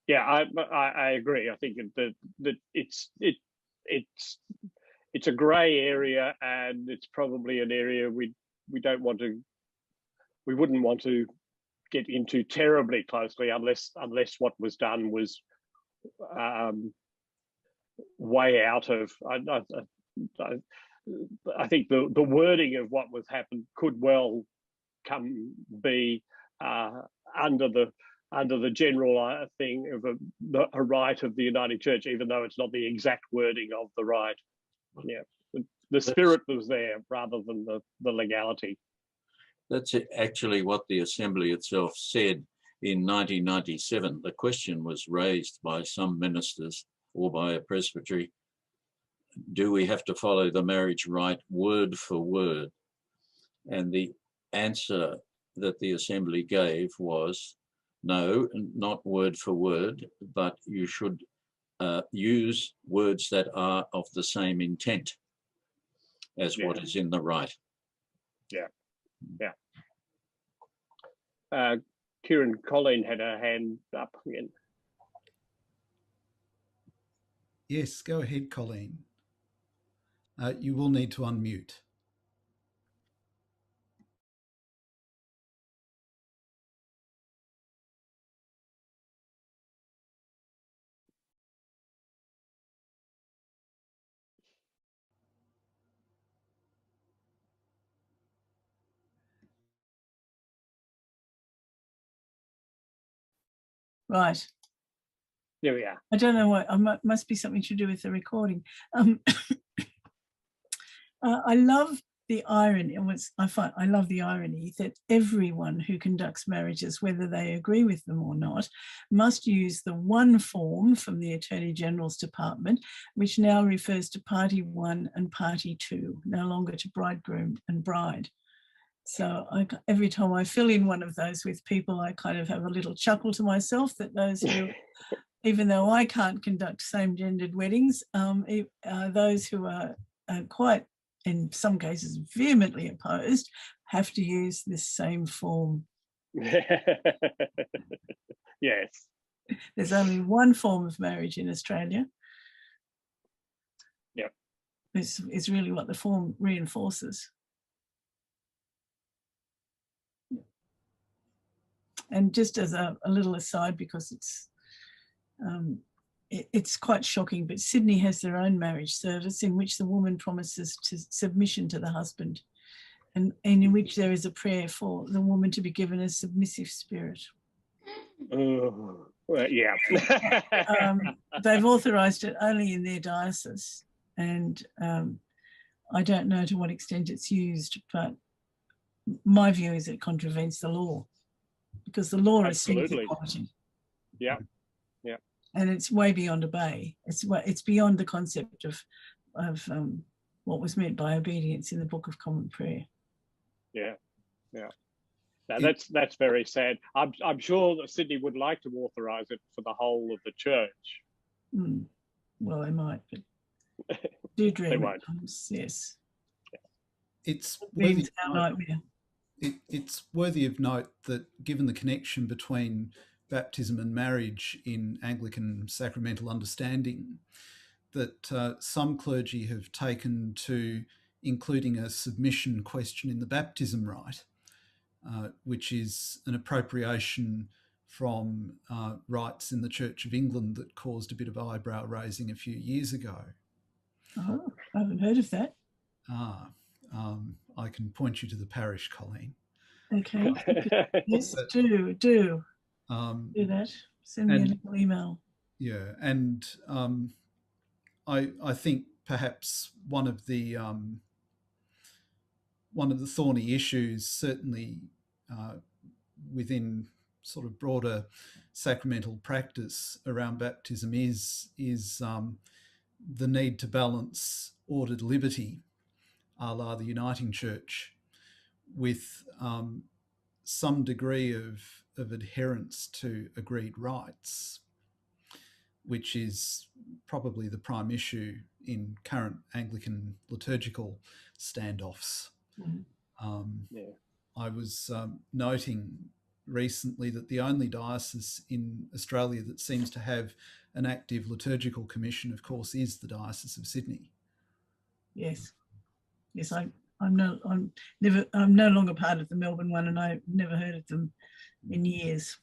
Yeah, I agree. I think that it's a grey area, and it's probably an area we wouldn't want to get into terribly closely unless what was done was way out of. I think the wording of what was happened could well be under the general thing of a right of the Uniting Church, even though it's not the exact wording of the right. Yeah, the spirit was there rather than the legality. That's actually what the Assembly itself said in 1997. The question was raised by some ministers or by a presbytery: do we have to follow the marriage rite word for word? And the answer that the Assembly gave was, no, not word for word, but you should use words that are of the same intent as what is in the rite. Yeah, yeah. Kieran Colleen had her hand up again. Yes, go ahead, Colleen. You will need to unmute. Right. There we are. I don't know what, must be something to do with the recording. I love the irony, I love the irony that everyone who conducts marriages, whether they agree with them or not, must use the one form from the Attorney General's Department, which now refers to Party 1 and Party 2, no longer to bridegroom and bride. So every time I fill in one of those with people, I kind of have a little chuckle to myself that those who, even though I can't conduct same-gendered weddings, those who are quite, in some cases, vehemently opposed, have to use this same form. Yes. There's only one form of marriage in Australia. Yep. It's really what the form reinforces. And just as a little aside, because it's quite shocking, but Sydney has their own marriage service in which the woman promises to submission to the husband, and in which there is a prayer for the woman to be given a submissive spirit. Well, yeah. They've authorised it only in their diocese, and I don't know to what extent it's used, but my view is it contravenes the law, because the law is equality. Yeah, yeah. And it's way beyond obey. It's beyond the concept of what was meant by obedience in the Book of Common Prayer. Yeah, yeah. Now It- that's very sad. I'm sure that Sydney would like to authorise it for the whole of the church. Mm. Well, they might, but do dream won't. at times. Yes, it's dreams worthy our of note, nightmare. it's worthy of note that given the connection between baptism and marriage in Anglican sacramental understanding, that some clergy have taken to including a submission question in the baptism rite, which is an appropriation from rites in the Church of England that caused a bit of eyebrow raising a few years ago. Oh, I haven't heard of that. I can point you to the parish, Colleen. Okay. Yes, But, do do that. Send me a and- little email. Yeah, and I think perhaps one of the thorny issues, certainly within sort of broader sacramental practice around baptism, is the need to balance ordered liberty, a la the Uniting Church, with some degree of adherence to agreed rites, which is probably the prime issue in current Anglican liturgical standoffs. Yeah. I was noting recently that the only diocese in Australia that seems to have an active liturgical commission, of course, is the Diocese of Sydney. Yes, yes. I'm no longer part of the Melbourne one, and I've never heard of them in years.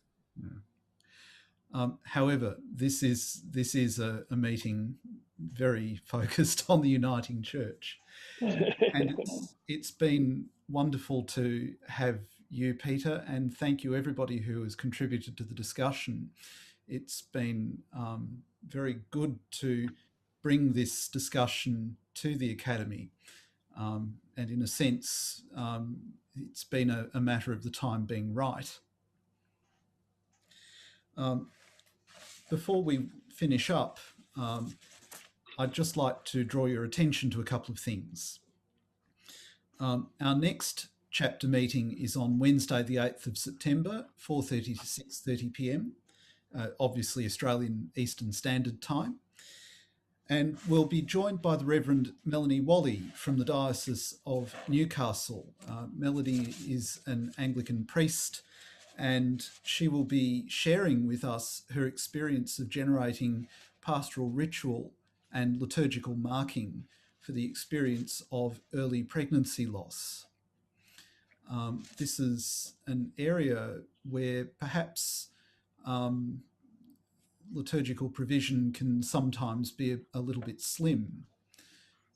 However, this is a meeting very focused on the Uniting Church, and it's been wonderful to have you, Peter, and thank you everybody who has contributed to the discussion. It's been very good to bring this discussion to the Academy, and in a sense, it's been a matter of the time being right. Before we finish up, I'd just like to draw your attention to a couple of things. Our next chapter meeting is on Wednesday, the 8th of September, 4:30 to 6:30 p.m, obviously Australian Eastern Standard Time. And we'll be joined by the Reverend Melanie Wally from the Diocese of Newcastle. Melanie is an Anglican priest, and she will be sharing with us her experience of generating pastoral ritual and liturgical marking for the experience of early pregnancy loss. This is an area where perhaps liturgical provision can sometimes be a little bit slim,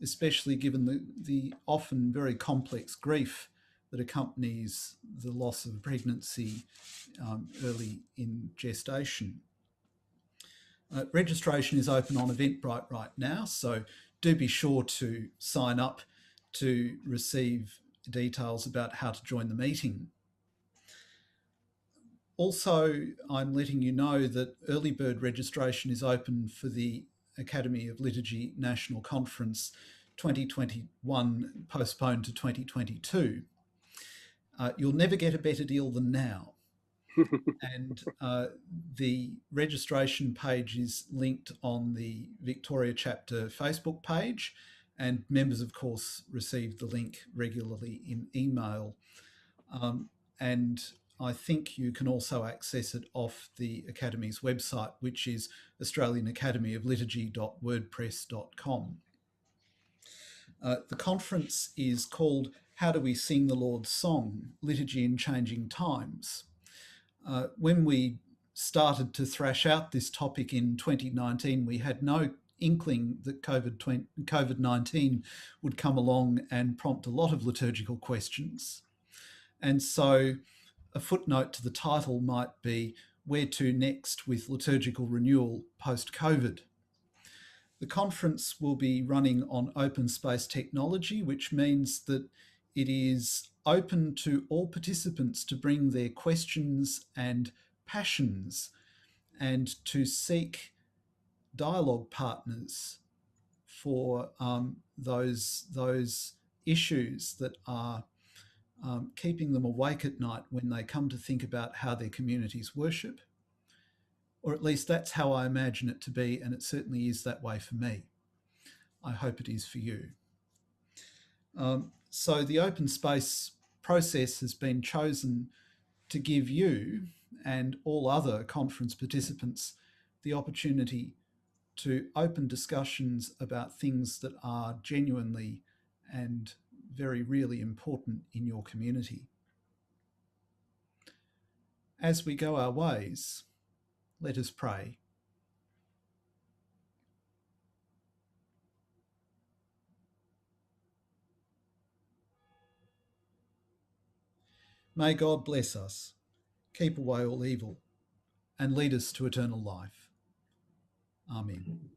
especially given the often very complex grief that accompanies the loss of pregnancy early in gestation. Registration is open on Eventbrite right now, so do be sure to sign up to receive details about how to join the meeting. Also, I'm letting you know that early bird registration is open for the Academy of Liturgy National Conference 2021, postponed to 2022. You'll never get a better deal than now. And the registration page is linked on the Victoria Chapter Facebook page, and members, of course, receive the link regularly in email. And I think you can also access it off the Academy's website, which is australianacademyofliturgy.wordpress.com. The conference is called How Do We Sing the Lord's Song? Liturgy in Changing Times. When we started to thrash out this topic in 2019, we had no inkling that COVID-19 would come along and prompt a lot of liturgical questions. And so a footnote to the title might be, Where to Next with Liturgical Renewal Post-COVID? The conference will be running on open space technology, which means that it is open to all participants to bring their questions and passions and to seek dialogue partners for those issues that are keeping them awake at night when they come to think about how their communities worship, or at least that's how I imagine it to be, and it certainly is that way for me. I hope it is for you. So the open space process has been chosen to give you and all other conference participants the opportunity to open discussions about things that are genuinely and very really important in your community. As we go our ways, let us pray. May God bless us, keep away all evil, and lead us to eternal life. Amen.